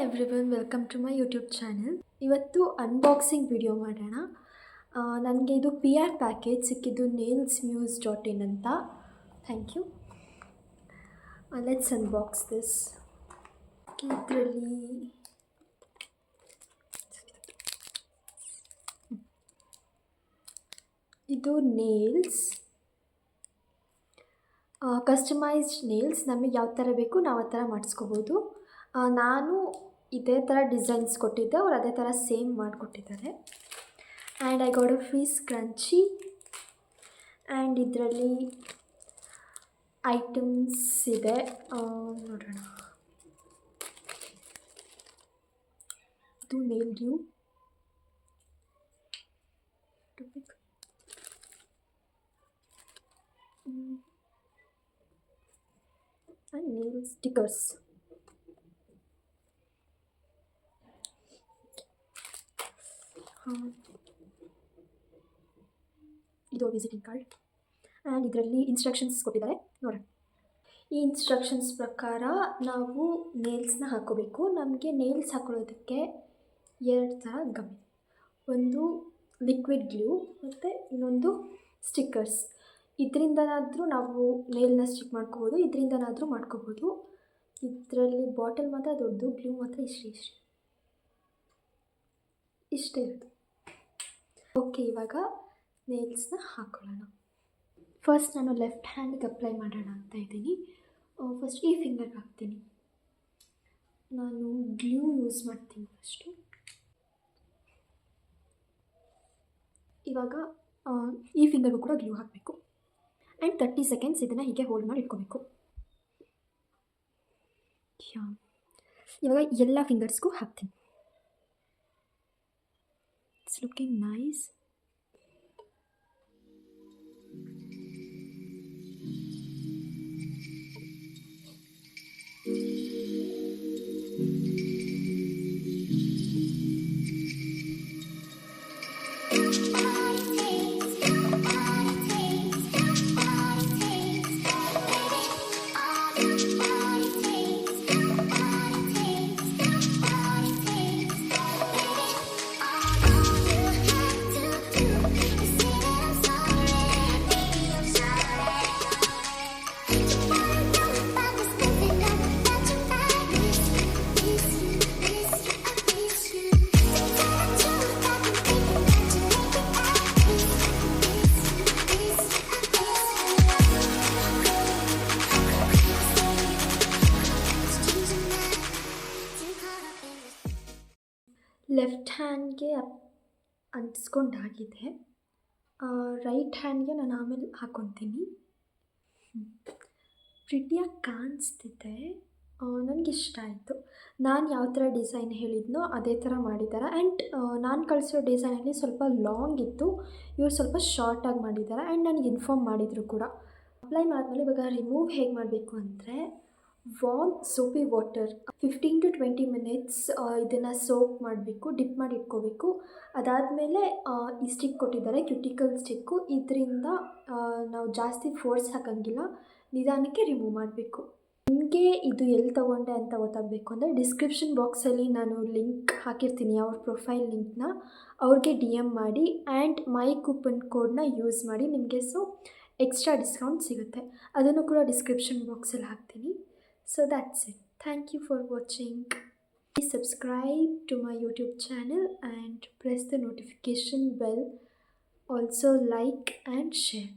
Everyone, welcome to my YouTube channel. ಇವತ್ತು unboxing video ಮಾಡೋಣ. ನನಗೆ ಇದು PR ಪ್ಯಾಕೇಜ್ ಸಿಕ್ಕಿದ್ದು nailsmuse.in ಅಂತ. Thank you. Let's unbox this. ಇದರಲ್ಲಿ ಇದು ನೇಲ್ಸ್, ಕಸ್ಟಮೈಸ್ಡ್ ನೇಲ್ಸ್. ನಮಗೆ ಯಾವ ಥರ ಬೇಕು ನಾವು ಆ ಥರ ಮಾಡಿಸ್ಕೋಬೋದು. ನಾನು ಇದೇ ಥರ ಡಿಸೈನ್ಸ್ ಕೊಟ್ಟಿದ್ದೆ, ಅವ್ರು ಅದೇ ಥರ ಸೇಮ್ ಮಾಡಿಕೊಟ್ಟಿದ್ದಾರೆ. And I got a free scrunchie. And ಇದರಲ್ಲಿ ಐಟಮ್ಸ್ ಇದೆ, ನೋಡೋಣ. ಇದು nail glue, and nail stickers. ಇದು ವಿಸಿಟಿಂಗ್ ಕಾರ್ಡ್. ಆ್ಯಂಡ್ ಇದರಲ್ಲಿ ಇನ್ಸ್ಟ್ರಕ್ಷನ್ಸ್ ಕೊಟ್ಟಿದ್ದಾರೆ, ನೋಡೋಣ. ಈ ಇನ್ಸ್ಟ್ರಕ್ಷನ್ಸ್ ಪ್ರಕಾರ ನಾವು ನೇಲ್ಸ್ನ ಹಾಕ್ಕೋಬೇಕು. ನಮಗೆ ನೇಲ್ಸ್ ಹಾಕೊಳ್ಳೋದಕ್ಕೆ 2 ಥರ ಗಮ್, ಒಂದು ಲಿಕ್ವಿಡ್ ಗ್ಲೂ ಮತ್ತು ಇನ್ನೊಂದು ಸ್ಟಿಕ್ಕರ್ಸ್. ಇದರಿಂದನಾದರೂ ನಾವು ನೇಲ್ನ ಸ್ಟಿಕ್ ಮಾಡ್ಕೋಬೋದು, ಇದರಿಂದನಾದರೂ ಮಾಡ್ಕೋಬೋದು. ಇದರಲ್ಲಿ ಬಾಟಲ್ ಮಾತ್ರ ದೊಡ್ಡದು, ಗ್ಲೂ ಮಾತ್ರ ಇಷ್ಟೇ ಇರೋದು. ಓಕೆ, ಇವಾಗ ನೇಲ್ಸ್ನ ಹಾಕ್ಕೊಳ್ಳೋಣ. ಫಸ್ಟ್ ನಾನು ಲೆಫ್ಟ್ ಹ್ಯಾಂಡಿಗೆ ಅಪ್ಲೈ ಮಾಡೋಣ ಅಂತ ಇದ್ದೀನಿ. ಫಸ್ಟ್ ಈ ಫಿಂಗರ್ಗೆ ಹಾಕ್ತೀನಿ. ನಾನು ಗ್ಲೂ ಯೂಸ್ ಮಾಡ್ತೀನಿ ಫಸ್ಟು. ಇವಾಗ ಈ ಫಿಂಗರ್ಗೂ ಕೂಡ ಗ್ಲೂ ಹಾಕಬೇಕು. ಆ್ಯಂಡ್ 30 ಸೆಕೆಂಡ್ಸ್ ಇದನ್ನು ಹೀಗೆ ಹೋಲ್ಡ್ ಮಾಡಿ ಇಟ್ಕೋಬೇಕು. ಇವಾಗ ಎಲ್ಲ ಫಿಂಗರ್ಸ್ಗೂ ಹಾಕ್ತೀನಿ. It's looking nice. ಲೆಫ್ಟ್ ಹ್ಯಾಂಡ್ಗೆ ಅಂಟಿಸ್ಕೊಂಡಾಗಿದೆ. ರೈಟ್ ಹ್ಯಾಂಡ್ಗೆ ನಾನು ಆಮೇಲೆ ಹಾಕ್ಕೊತೀನಿ. ಪ್ರಿಟಿಯಾಗಿ ಕಾಣಿಸ್ತಿದೆ, ನನಗಿಷ್ಟ ಆಯಿತು. ನಾನು ಯಾವ ಥರ ಡಿಸೈನ್ ಹೇಳಿದ್ನೋ ಅದೇ ಥರ ಮಾಡಿದ್ದಾರೆ. ಆ್ಯಂಡ್ ನಾನು ಕಳಿಸೋ ಡಿಸೈನಲ್ಲಿ ಸ್ವಲ್ಪ ಲಾಂಗ್ ಇತ್ತು, ಇವರು ಸ್ವಲ್ಪ ಶಾರ್ಟಾಗಿ ಮಾಡಿದ್ದಾರೆ. ಆ್ಯಂಡ್ ನನಗೆ ಇನ್ಫಾರ್ಮ್ ಮಾಡಿದರು ಕೂಡ. ಅಪ್ಲೈ ಮಾಡಿದ್ಮೇಲೆ ಇವಾಗ ರಿಮೂವ್ ಹೇಗೆ ಮಾಡಬೇಕು ಅಂದರೆ, ವಾರ್ಮ್ ಸೋಪಿ ವಾಟರ್ 15 to 20 ಮಿನಿಟ್ಸ್ ಇದನ್ನು ಸೋಪ್ ಮಾಡಬೇಕು, ಡಿಪ್ ಮಾಡಿ ಇಟ್ಕೋಬೇಕು. ಅದಾದಮೇಲೆ ಈ ಸ್ಟಿಕ್ ಕೊಟ್ಟಿದ್ದಾರೆ, ಕ್ಯೂಟಿಕಲ್ ಸ್ಟಿಕ್ಕು. ಇದರಿಂದ ನಾವು ಜಾಸ್ತಿ ಫೋರ್ಸ್ ಹಾಕೋಂಗಿಲ್ಲ, ನಿಧಾನಕ್ಕೆ ರಿಮೂವ್ ಮಾಡಬೇಕು. ನಿಮಗೆ ಇದು ಎಲ್ಲಿ ತೊಗೊಂಡೆ ಅಂತ ಗೊತ್ತಾಗಬೇಕು ಅಂದರೆ ಡಿಸ್ಕ್ರಿಪ್ಷನ್ ಬಾಕ್ಸಲ್ಲಿ ನಾನು ಲಿಂಕ್ ಹಾಕಿರ್ತೀನಿ, ಅವ್ರ ಪ್ರೊಫೈಲ್ ಲಿಂಕ್ನ. ಅವ್ರಿಗೆ DM ಮಾಡಿ ಆ್ಯಂಡ್ ಮೈ ಕೂಪನ್ ಕೋಡ್ನ ಯೂಸ್ ಮಾಡಿ, ನಿಮಗೆ ಎಕ್ಸ್ಟ್ರಾ ಡಿಸ್ಕೌಂಟ್ ಸಿಗುತ್ತೆ. ಅದನ್ನು ಕೂಡ ಡಿಸ್ಕ್ರಿಪ್ಷನ್ ಬಾಕ್ಸಲ್ಲಿ ಹಾಕ್ತೀನಿ. So that's it. Thank you for watching. Please subscribe to my YouTube channel and press the notification bell. Also like and share.